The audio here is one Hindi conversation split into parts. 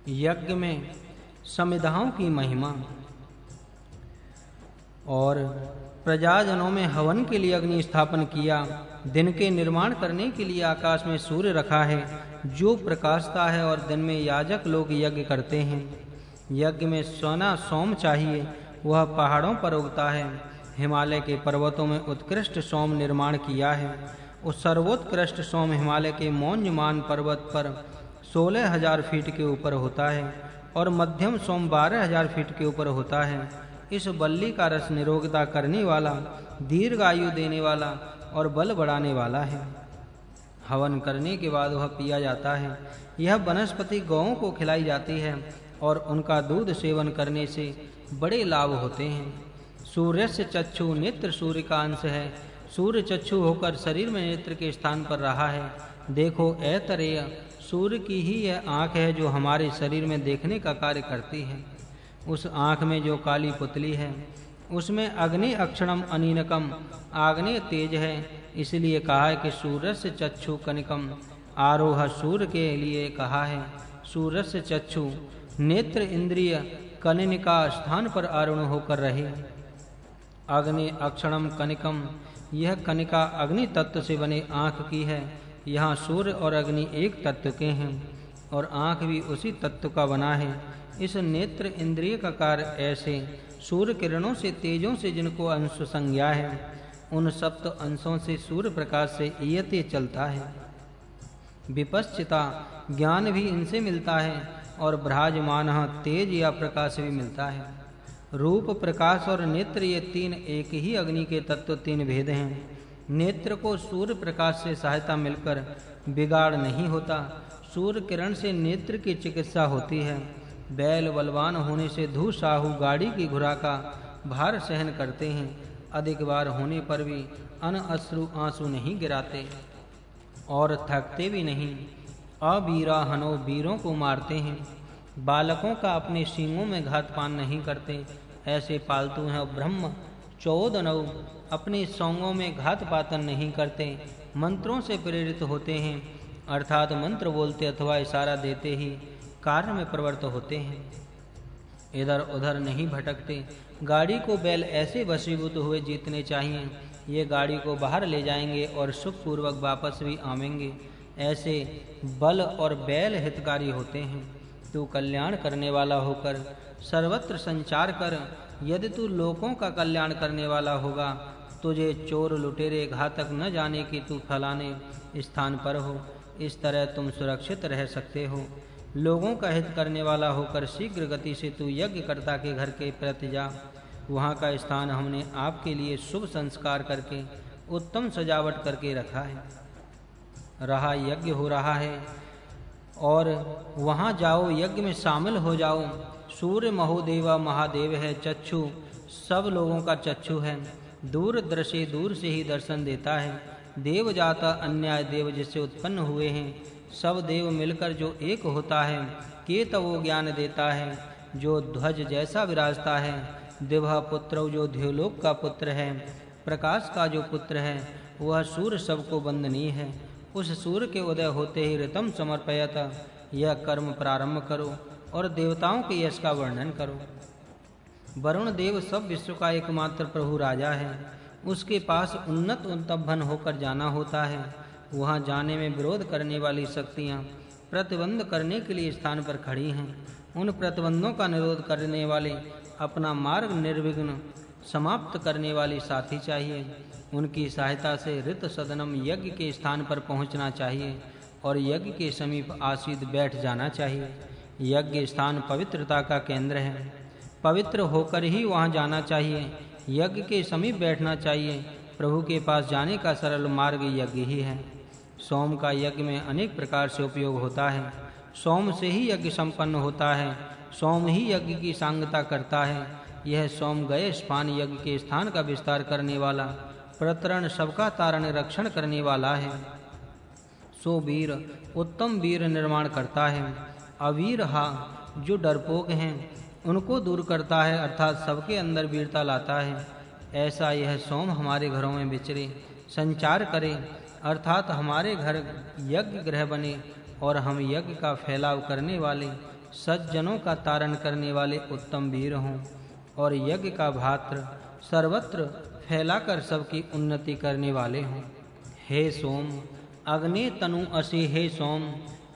यज्ञ में समिधाओं की महिमा। और प्रजाजनों में हवन के लिए अग्नि स्थापन किया। दिन के निर्माण करने के लिए आकाश में सूर्य रखा है जो प्रकाशता है, और दिन में याजक लोग यज्ञ करते हैं। यज्ञ में सोना सोम चाहिए, वह पहाड़ों पर उगता है। हिमालय के पर्वतों में उत्कृष्ट सोम निर्माण किया है। उस सर्वोत्कृष्ट सोम हिमालय के मौंजमान पर्वत पर 16,000 फीट के ऊपर होता है, और मध्यम सोम 12,000 फीट के ऊपर होता है। इस बल्ली का रस निरोगता करने वाला, दीर्घ आयु देने वाला और बल बढ़ाने वाला है। हवन करने के बाद वह पिया जाता है। यह वनस्पति गौओं को खिलाई जाती है, और उनका दूध सेवन करने से बड़े लाभ होते हैं। सूर्यस्य चक्षु, नेत्र सूर्य का अंश है। सूर्य चक्षु होकर शरीर में नेत्र के स्थान पर रहा है। देखो ऐतरेय, सूर्य की ही यह आँख है जो हमारे शरीर में देखने का कार्य करती है। उस आँख में जो काली पुतली है, उसमें अग्नि अक्षणम अनीनकम, आग्नेय तेज है। इसलिए कहा है कि सूर्यस्य चक्षु कनिकम। आरोह सूर्य के लिए कहा है सूर्यस्य चक्षु, नेत्र इंद्रिय कनिनिका स्थान पर आरूढ़ होकर रहे। अग्नि अक्षणम कनिकम, यह कनिका अग्नि तत्व से बने आँख की है। यहाँ सूर्य और अग्नि एक तत्व के हैं, और आँख भी उसी तत्व का बना है। इस नेत्र इंद्रिय का कार्य ऐसे सूर्य किरणों से, तेजों से जिनको अंश संज्ञा है, उन सप्त अंशों से सूर्य प्रकाश से इयते चलता है। विपश्चिता, ज्ञान भी इनसे मिलता है, और भ्राजमान तेज या प्रकाश भी मिलता है। रूप, प्रकाश और नेत्र, ये तीन एक ही अग्नि के तत्व, तीन भेद हैं। नेत्र को सूर्य प्रकाश से सहायता मिलकर बिगाड़ नहीं होता। सूर्य किरण से नेत्र की चिकित्सा होती है। बैल बलवान होने से धू साहू गाड़ी की घुरा का भार सहन करते हैं। अधिक बार होने पर भी अश्रु आंसू नहीं गिराते और थकते भी नहीं। अबीरा हनो, वीरों को मारते हैं। बालकों का अपने सींगों में घातपान नहीं करते, ऐसे पालतू हैं। ब्रह्म चौदनव, अपने सौंगों में घातपातन नहीं करते। मंत्रों से प्रेरित होते हैं, अर्थात मंत्र बोलते अथवा इशारा देते ही कार्य में प्रवृत्त होते हैं। इधर उधर नहीं भटकते। गाड़ी को बैल ऐसे वशीभूत हुए जीतने चाहिए, ये गाड़ी को बाहर ले जाएंगे और सुखपूर्वक वापस भी आवेंगे। ऐसे बल और बैल हितकारी होते हैं। तू कल्याण करने वाला होकर सर्वत्र संचार कर। यदि तू लोगों का कल्याण करने वाला होगा, तुझे चोर लुटेरे घातक न जाने कि तू फलाने स्थान पर हो। इस तरह तुम सुरक्षित रह सकते हो। लोगों का हित करने वाला होकर शीघ्र गति से तू यज्ञकर्ता के घर के प्रति जा। वहाँ का स्थान हमने आपके लिए शुभ संस्कार करके उत्तम सजावट करके रखा है। रहा यज्ञ हो रहा है, और वहाँ जाओ, यज्ञ में शामिल हो जाओ। सूर्य महोदेवा महादेव है, चक्षु सब लोगों का चक्षु है। दूर दृश्य दूर से ही दर्शन देता है। देव जाता अन्याय देव जिससे उत्पन्न हुए हैं, सब देव मिलकर जो एक होता है। केत वो ज्ञान देता है जो ध्वज जैसा विराजता है। दिव्य पुत्र जो ध्युलोक का पुत्र है। प्रकाश का जो पुत्र है, वह सूर्य सबको वंदनीय है। उस सूर्य के उदय होते ही ऋतम समर्पयत, यह कर्म प्रारंभ करो और देवताओं के यश का वर्णन करो। वरुण देव सब विश्व का एकमात्र प्रभु राजा है। उसके पास उन्नत उत्तभन होकर जाना होता है। वहाँ जाने में विरोध करने वाली शक्तियाँ प्रतिबंध करने के लिए स्थान पर खड़ी हैं। उन प्रतिबंधों का निरोध करने वाले, अपना मार्ग निर्विघ्न समाप्त करने वाली साथी चाहिए। उनकी सहायता से ऋत सदनम यज्ञ के स्थान पर पहुँचना चाहिए और यज्ञ के समीप आसीद बैठ जाना चाहिए। यज्ञ स्थान पवित्रता का केंद्र है। पवित्र होकर ही वहाँ जाना चाहिए। यज्ञ के समीप बैठना चाहिए। प्रभु के पास जाने का सरल मार्ग यज्ञ ही है। सोम का यज्ञ में अनेक प्रकार से उपयोग होता है। सोम से ही यज्ञ संपन्न होता है। सोम ही यज्ञ की सांगता करता है। यह सोम गए स्पान यज्ञ के स्थान का विस्तार करने वाला, प्रतरण सबका तारण रक्षण करने वाला है। सो वीर उत्तम वीर निर्माण करता है। अवीर हा जो डरपोक हैं उनको दूर करता है, अर्थात सबके अंदर वीरता लाता है। ऐसा यह सोम हमारे घरों में विचरे, संचार करे, अर्थात हमारे घर यज्ञ गृह बने और हम यज्ञ का फैलाव करने वाले सज्जनों का तारण करने वाले उत्तम वीर हों और यज्ञ का भात्र सर्वत्र फैलाकर सबकी उन्नति करने वाले हों। हे सोम, अग्नि तनु असि, हे सोम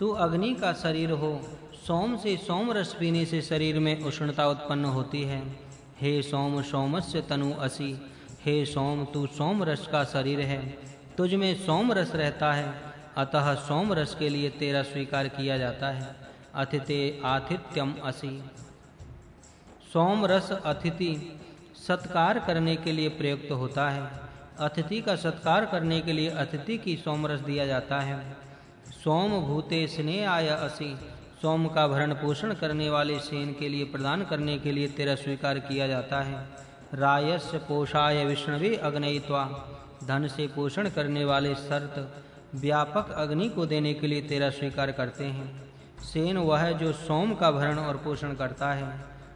तू अग्नि का शरीर हो। सोम से सोम रस पीने से शरीर में उष्णता उत्पन्न होती है। हे सोम, सोमस्य तनु असि, हे सोम तू सोम रस का शरीर है, तुझ में सोम रस रहता है, अतः सोम रस के लिए तेरा स्वीकार किया जाता है। अतिथे आतिथ्यम असि, सोम रस अतिथि सत्कार करने के लिए प्रयुक्त होता है। अतिथि का सत्कार करने के लिए अतिथि की सोम रस दिया जाता है। सोम भूते स्नेहाय असि, सोम का भरण पोषण करने वाले सेन के लिए प्रदान करने के लिए तेरा स्वीकार किया जाता है। रायस्य पोषाय विष्णवे अग्नयित्वा, धन से पोषण करने वाले शर्त व्यापक अग्नि को देने के लिए तेरा स्वीकार करते हैं। सेन वह है जो सोम का भरण और पोषण करता है।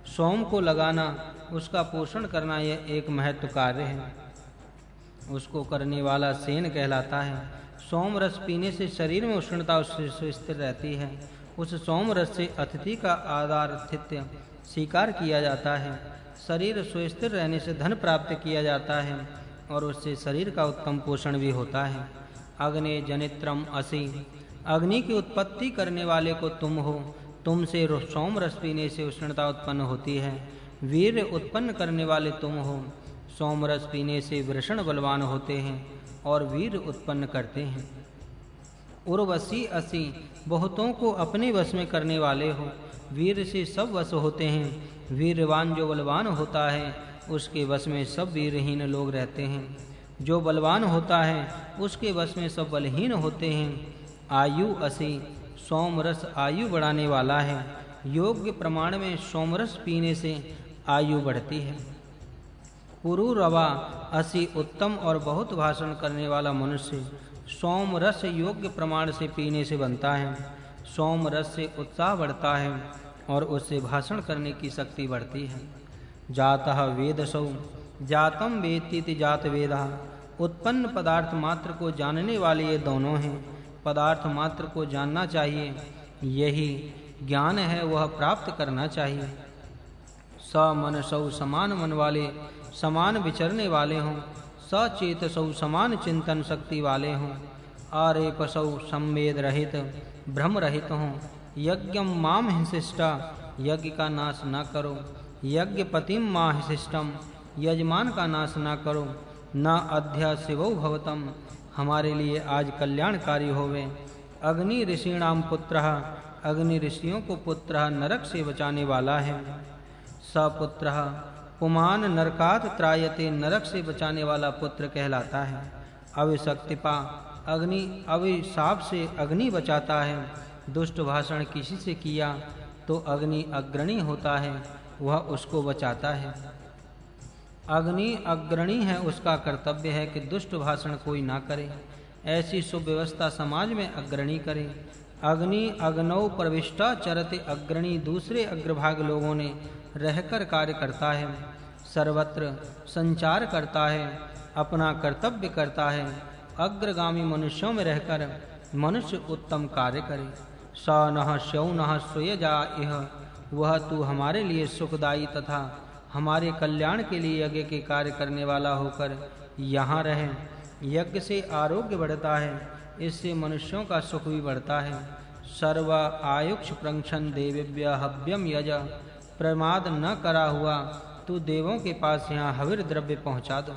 सोम को लगाना, उसका पोषण करना, यह एक महत्व कार्य है, उसको करने वाला सेन कहलाता है। सोम रस पीने से शरीर में उष्णता उससे स्थिर रहती है। उस सोम रस से अतिथि का आदरातिथ्य स्वीकार किया जाता है। शरीर सुस्थिर रहने से धन प्राप्त किया जाता है और उससे शरीर का उत्तम पोषण भी होता है। अग्नि जनित्रम असि, अग्नि की उत्पत्ति करने वाले को तुम हो। तुमसे सोम रस पीने से उष्णता उत्पन्न होती है। वीर उत्पन्न करने वाले तुम हो। सोम रस पीने से वृषण बलवान होते हैं और वीर उत्पन्न करते हैं। उर्वशी असि, बहुतों को अपने वश में करने वाले हो। वीर से सब वश होते हैं। वीरवान जो बलवान होता है उसके वश में सब वीरहीन लोग रहते हैं। जो बलवान होता है उसके वश में सब बलहीन होते हैं। आयु असि, सोम रस आयु बढ़ाने वाला है। योग्य प्रमाण में सोम रस पीने से आयु बढ़ती है। पुरुरवा असि, उत्तम और बहुत भाषण करने वाला मनुष्य सोम रस योग्य प्रमाण से पीने से बनता है। सोम रस से उत्साह बढ़ता है और उससे भाषण करने की शक्ति बढ़ती है। जातः वेदसौ, जातम वेत्तीति जात वेदः, उत्पन्न पदार्थ मात्र को जानने वाले ये दोनों हैं। पदार्थ मात्र को जानना चाहिए, यही ज्ञान है, वह प्राप्त करना चाहिए। समनसौ, समान मन वाले, समान विचरने वाले हों। सचेतसौ, समान चिंतन शक्ति वाले हों। आरेपसौ, संवेद रहित, भ्रम रहित हों। यज्ञम माम हिंसिष्टा, यज्ञ का नाश न करो। यज्ञपतिम मा हिंसिष्टम, यजमान का नाश न करो। न अध्या शिवौ भवतम, हमारे लिए आज कल्याणकारी होवे। अग्नि ऋषीणाम पुत्रः, अग्नि ऋषियों को पुत्र नरक से बचाने वाला है। सपुत्रः पुमान नरकात् त्रायते, नरक से बचाने वाला पुत्र कहलाता है। अविशक्तिपा, अग्नि अभिशाप से अग्नि बचाता है। दुष्ट भाषण किसी से किया तो अग्नि अग्रणी होता है, वह उसको बचाता है। अग्नि अग्रणी है, उसका कर्तव्य है कि दुष्ट भाषण कोई ना करे। ऐसी सुव्यवस्था समाज में अग्रणी करे। अग्नि अग्नौ प्रविष्टा चरते, अग्रणी दूसरे अग्रभाग लोगों ने रहकर कार्य करता है। सर्वत्र संचार करता है, अपना कर्तव्य करता है। अग्रगामी मनुष्यों में रहकर मनुष्य उत्तम कार्य करे। स नः स्यौनः स्वयजाइह, वह तू हमारे लिए सुखदायी तथा हमारे कल्याण के लिए यज्ञ के कार्य करने वाला होकर यहाँ रहे। यज्ञ से आरोग्य बढ़ता है, इससे मनुष्यों का सुख भी बढ़ता है। सर्व आयुक्ष प्रंक्षन देवेभ्य हव्यम यज, प्रमाद न करा हुआ तू देवों के पास यहाँ हविर द्रव्य पहुँचा दो।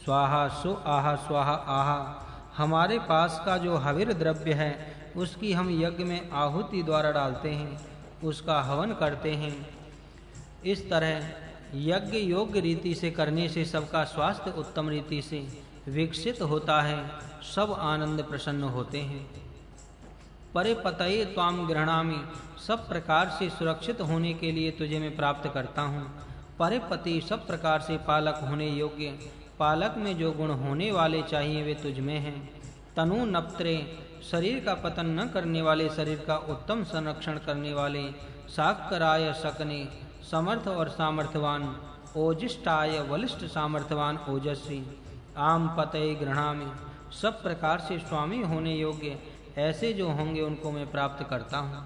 स्वाहा सु आहा स्वाहा आहा, हमारे पास का जो हविर द्रव्य है उसकी हम यज्ञ में आहुति द्वारा डालते हैं, उसका हवन करते हैं। इस तरह यज्ञ योग्य रीति से करने से सबका स्वास्थ्य उत्तम रीति से विकसित होता है, सब आनंद प्रसन्न होते हैं। परिपतये त्वाम गृह्णामि, सब प्रकार से सुरक्षित होने के लिए तुझे मैं प्राप्त करता हूँ। परिपति, सब प्रकार से पालक होने योग्य, पालक में जो गुण होने वाले चाहिए वे तुझ में हैं। तनु नप्त्रे, शरीर का पतन न करने वाले, शरीर का उत्तम संरक्षण करने वाले। साकराय सकने, समर्थ और सामर्थ्यवान। ओजिष्ठाय, बलिष्ठ सामर्थ्यवान ओजस्वी। आम पतये गृह्णामि, सब प्रकार से स्वामी होने योग्य ऐसे जो होंगे उनको मैं प्राप्त करता हूँ।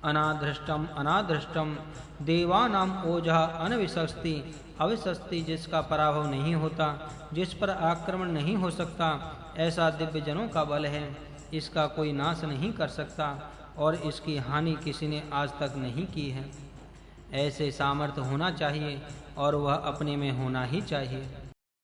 अनाधृष्टम अनाधृष्टम देवानाम ओजः अनविशस्ति अविशस्ति, जिसका पराभव नहीं होता, जिस पर आक्रमण नहीं हो सकता, ऐसा दिव्य जनों का बल है। इसका कोई नाश नहीं कर सकता और इसकी हानि किसी ने आज तक नहीं की है। ऐसे सामर्थ्य होना चाहिए और वह अपने में होना ही चाहिए।